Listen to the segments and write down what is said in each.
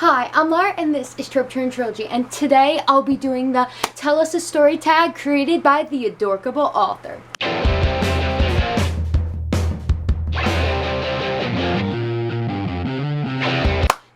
Hi, I'm Lara and this is tropetrinitytrilogy Trilogy, and today I'll be doing the Tell Us a Story tag created by the adorable author.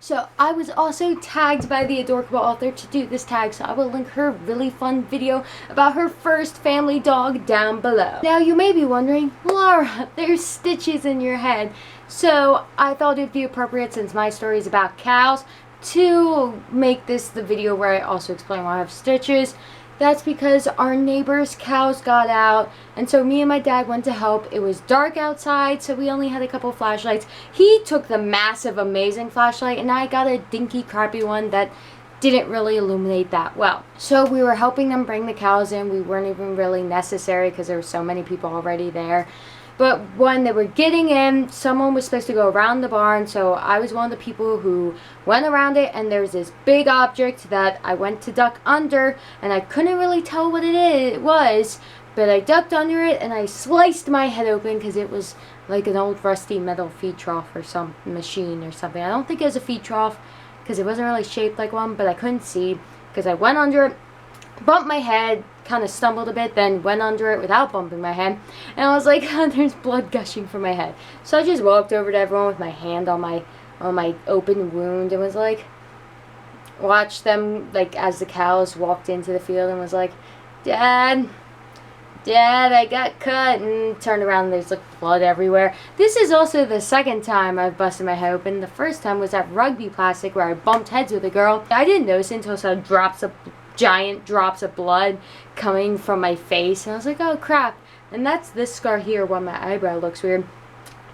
So I was also tagged by the adorable author to do this tag, so I will link her really fun video about her first family dog down below. Now you may be wondering, Lara, there's stitches in your head. So I thought it'd be appropriate, since my story is about cows, to make this the video where I also explain why I have stitches. That's because our neighbor's cows got out, and so me and my dad went to help. It was dark outside, so we only had a couple flashlights. He took the massive, amazing flashlight, and I got a dinky, crappy one that didn't really illuminate that well. So we were helping them bring the cows in. We weren't even really necessary because there were so many people already there. But when they were getting in, someone was supposed to go around the barn, so I was one of the people who went around it, and there's this big object that I went to duck under, and I couldn't really tell what it was, but I ducked under it, and I sliced my head open because it was like an old rusty metal feed trough or some machine or something. I don't think it was a feed trough because it wasn't really shaped like one, but I couldn't see because I went under it, bumped my head, kind of stumbled a bit, then went under it without bumping my head, and I was like, oh, there's blood gushing from my head. So I just walked over to everyone with my hand on my open wound and was like, watched them, like, as the cows walked into the field, and was like, Dad, I got cut, and turned around and there's like blood everywhere. This is also the second time I've busted my head open. The first time was at rugby plastic where I bumped heads with a girl. I didn't notice until I saw giant drops of blood coming from my face, and I was like, oh crap. And that's this scar here where my eyebrow looks weird.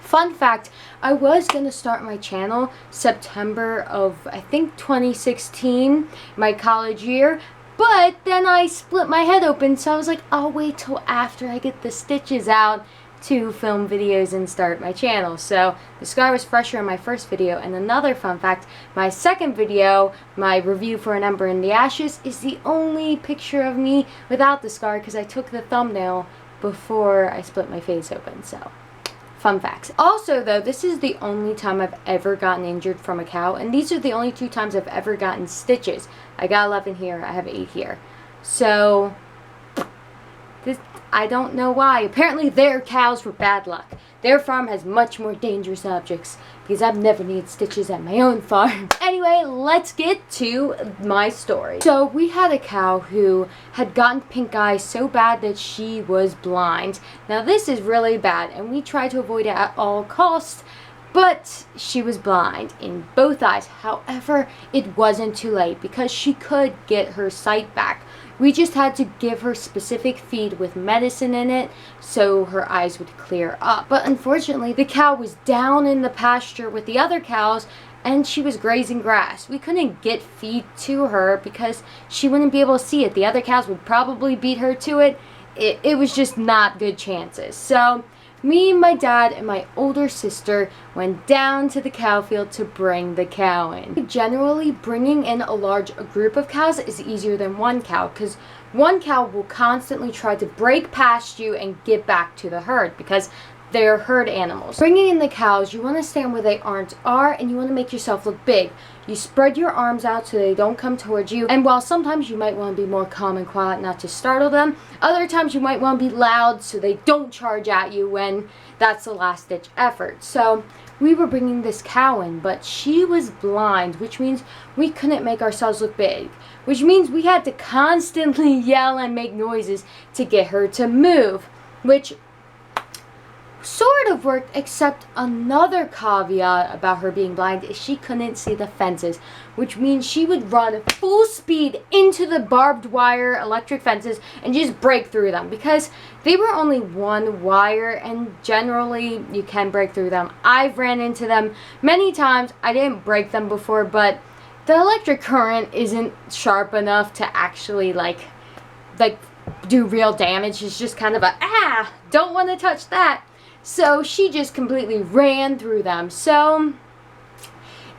Fun fact, I was gonna start my channel September of, I think, 2016, my college year, but then I split my head open, so I was like, I'll wait till after I get the stitches out to film videos and start my channel. So the scar was fresher in my first video. And another fun fact, my second video, my review for An Ember in the Ashes, is the only picture of me without the scar because I took the thumbnail before I split my face open. So fun facts. Also though, this is the only time I've ever gotten injured from a cow, and these are the only 2 times I've ever gotten stitches. I got 11 here, I have 8 here. So I don't know why. Apparently their cows were bad luck. Their farm has much more dangerous objects because I've never needed stitches at my own farm. Anyway, let's get to my story. So we had a cow who had gotten pink eye so bad that she was blind. Now this is really bad, and we tried to avoid it at all costs, but she was blind in both eyes. However, it wasn't too late because she could get her sight back. We just had to give her specific feed with medicine in it so her eyes would clear up. But unfortunately, the cow was down in the pasture with the other cows, and she was grazing grass. We couldn't get feed to her because she wouldn't be able to see it. The other cows would probably beat her to it. It was just not good chances. So me, my dad, and my older sister went down to the cow field to bring the cow in. Generally, bringing in a large group of cows is easier than one cow because one cow will constantly try to break past you and get back to the herd because they're herd animals. Bringing in the cows, you want to stand where their arms are, and you want to make yourself look big. You spread your arms out so they don't come towards you, and while sometimes you might want to be more calm and quiet not to startle them, other times you might want to be loud so they don't charge at you when that's the last ditch effort. So we were bringing this cow in, but she was blind, which means we couldn't make ourselves look big, which means we had to constantly yell and make noises to get her to move, which sort of worked, except another caveat about her being blind is she couldn't see the fences, which means she would run full speed into the barbed wire electric fences and just break through them because they were only one wire, and generally you can break through them. I've ran into them many times. I didn't break them before, but the electric current isn't sharp enough to actually like do real damage. It's just kind of a don't want to touch that. So she just completely ran through them. So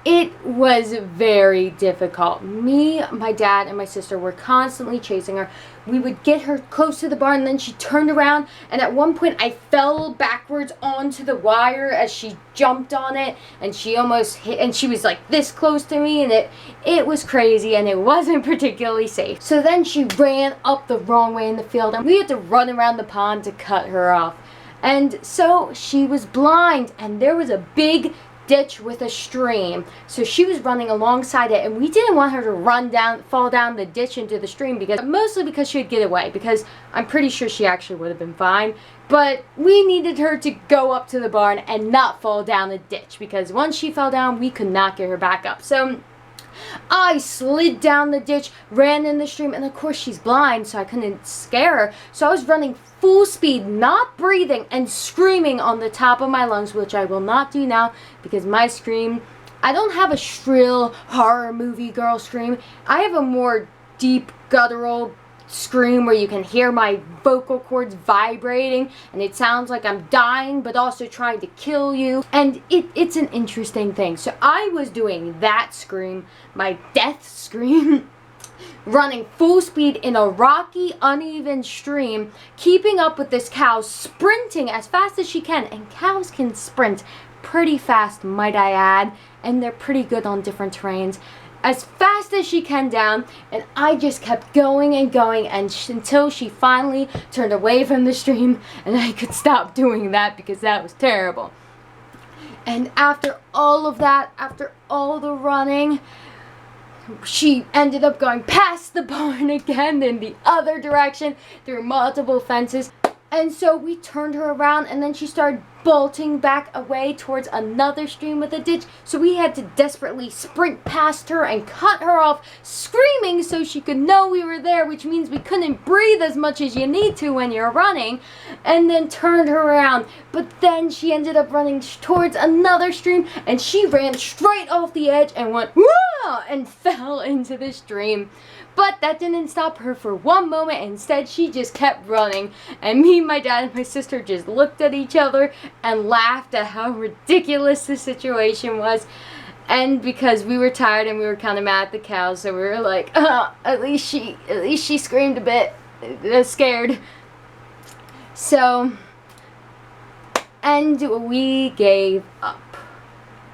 It was very difficult. Me, my dad, and my sister were constantly chasing her. We would get her close to the barn, and then she turned around, and at one point I fell backwards onto the wire as she jumped on it, and she almost hit, and she was like this close to me, and it was crazy, and it wasn't particularly safe. So then she ran up the wrong way in the field, and we had to run around the pond to cut her off. And so she was blind, and there was a big ditch with a stream, so she was running alongside it, and we didn't want her to fall down the ditch into the stream, mostly because she'd get away, because I'm pretty sure she actually would have been fine, but we needed her to go up to the barn and not fall down the ditch, because once she fell down, we could not get her back up. So I slid down the ditch, ran in the stream, and of course she's blind, so I couldn't scare her. So I was running full speed, not breathing, and screaming on the top of my lungs, which I will not do now because my scream, I don't have a shrill horror movie girl scream. I have a more deep, guttural scream where you can hear my vocal cords vibrating, and it sounds like I'm dying but also trying to kill you, and it's an interesting thing. So I was doing that scream, my death scream, running full speed in a rocky, uneven stream, keeping up with this cow sprinting as fast as she can, and cows can sprint pretty fast, might I add, and they're pretty good on different terrains, as fast as she can down, and I just kept going and going until she finally turned away from the stream, and I could stop doing that because that was terrible. And after all of that, after all the running, she ended up going past the barn again in the other direction through multiple fences. And so we turned her around, and then she started bolting back away towards another stream with a ditch. So we had to desperately sprint past her and cut her off, screaming so she could know we were there, which means we couldn't breathe as much as you need to when you're running, and then turned her around. But then she ended up running towards another stream, and she ran straight off the edge and went, "Whoa!" and fell into the stream. But that didn't stop her for one moment. Instead, she just kept running. And me, my dad, and my sister just looked at each other and laughed at how ridiculous the situation was. And because we were tired and we were kind of mad at the cows, so we were like, oh, at least she screamed a bit, scared. So, and we gave up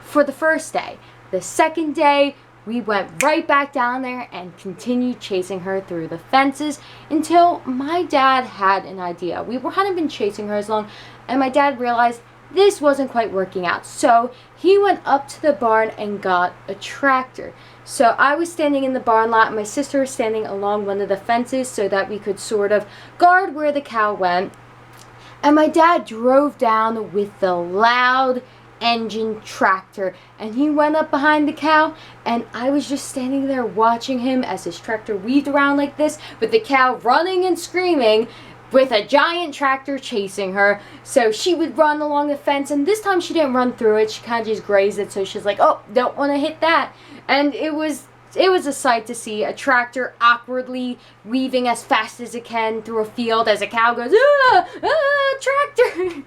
for the first day. The second day, we went right back down there and continued chasing her through the fences until my dad had an idea. We hadn't been chasing her as long, and my dad realized this wasn't quite working out. So he went up to the barn and got a tractor. So I was standing in the barn lot, and my sister was standing along one of the fences so that we could sort of guard where the cow went. And my dad drove down with the loud engine tractor, and he went up behind the cow, and I was just standing there watching him as his tractor weaved around like this, with the cow running and screaming with a giant tractor chasing her. So she would run along the fence, and this time she didn't run through it, she kind of just grazed it, so she's like, oh, don't want to hit that. And it was a sight to see, a tractor awkwardly weaving as fast as it can through a field as a cow goes, tractor!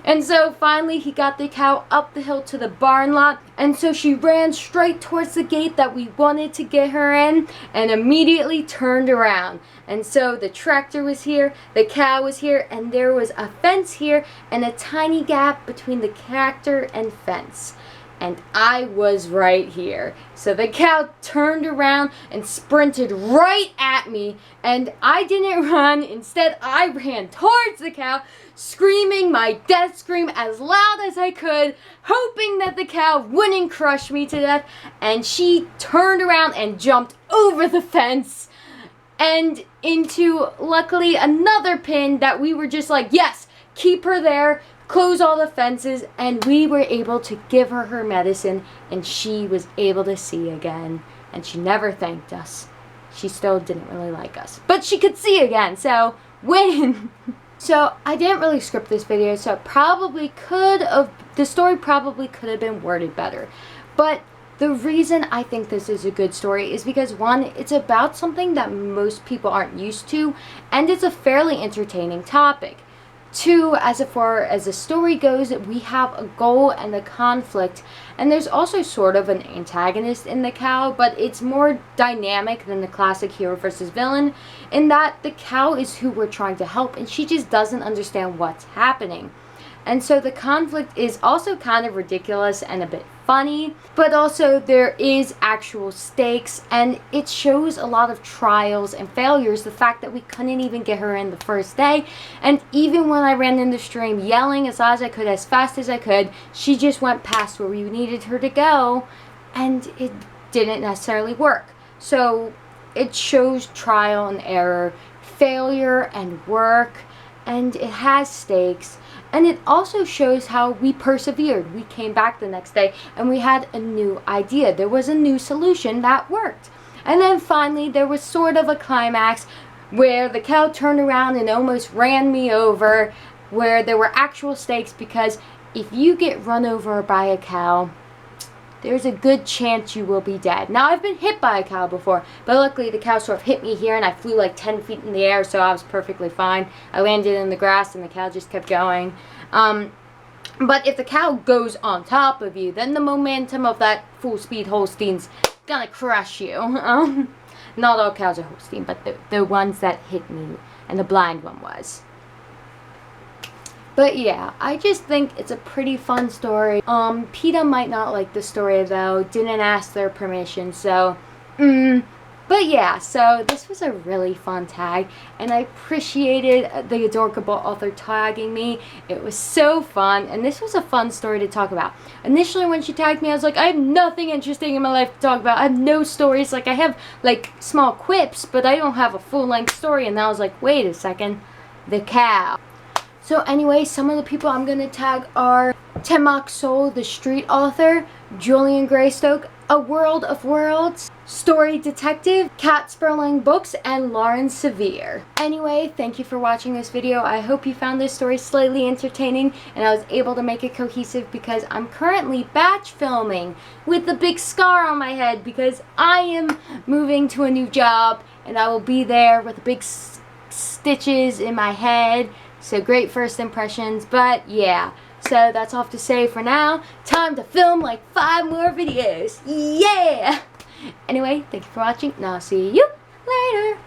And so finally he got the cow up the hill to the barn lot, and so she ran straight towards the gate that we wanted to get her in, and immediately turned around. And so the tractor was here, the cow was here, and there was a fence here, and a tiny gap between the tractor and fence. And I was right here. So the cow turned around and sprinted right at me, and I didn't run. Instead, I ran towards the cow, screaming my death scream as loud as I could, hoping that the cow wouldn't crush me to death. And she turned around and jumped over the fence and into, luckily, another pen that we were just like, yes, keep her there. Close all the fences, and we were able to give her her medicine, and she was able to see again, and she never thanked us. She still didn't really like us, but she could see again, so win. So I didn't really script this video, so the story probably could have been worded better, but the reason I think this is a good story is because, one, it's about something that most people aren't used to, and it's a fairly entertaining topic. 2, as far as the story goes, we have a goal and a conflict, and there's also sort of an antagonist in the cow, but it's more dynamic than the classic hero versus villain, in that the cow is who we're trying to help, and she just doesn't understand what's happening. And so the conflict is also kind of ridiculous and a bit funny, but also there is actual stakes, and it shows a lot of trials and failures. The fact that we couldn't even get her in the first day, and even when I ran in the stream yelling as loud as I could, as fast as I could, she just went past where we needed her to go, and it didn't necessarily work. So it shows trial and error, failure and work, and it has stakes. And it also shows how we persevered. We came back the next day and we had a new idea. There was a new solution that worked. And then finally there was sort of a climax where the cow turned around and almost ran me over, where there were actual stakes, because if you get run over by a cow, there's a good chance you will be dead. Now, I've been hit by a cow before, but luckily the cow sort of hit me here and I flew like 10 feet in the air, so I was perfectly fine. I landed in the grass and the cow just kept going. But if the cow goes on top of you, then the momentum of that full speed Holstein's gonna crush you. Not all cows are Holstein, but the ones that hit me, and the blind one was. But yeah, I just think it's a pretty fun story. PETA might not like the story though, didn't ask their permission, so, But yeah, so this was a really fun tag, and I appreciated the adorable author tagging me. It was so fun, and this was a fun story to talk about. Initially when she tagged me, I was like, I have nothing interesting in my life to talk about. I have no stories. Like, I have like small quips, but I don't have a full-length story. And I was like, wait a second, the cow. So anyway, some of the people I'm going to tag are Temak Soul, the street author, Julian Greystoke, A World of Worlds, Story Detective, Cat Sperling Books, and Lauren Severe. Anyway, thank you for watching this video. I hope you found this story slightly entertaining and I was able to make it cohesive, because I'm currently batch filming with the big scar on my head because I am moving to a new job and I will be there with the big stitches in my head. So great first impressions, but yeah. So that's all I have to say for now. Time to film like 5 more videos. Yeah! Anyway, thank you for watching, and I'll see you later.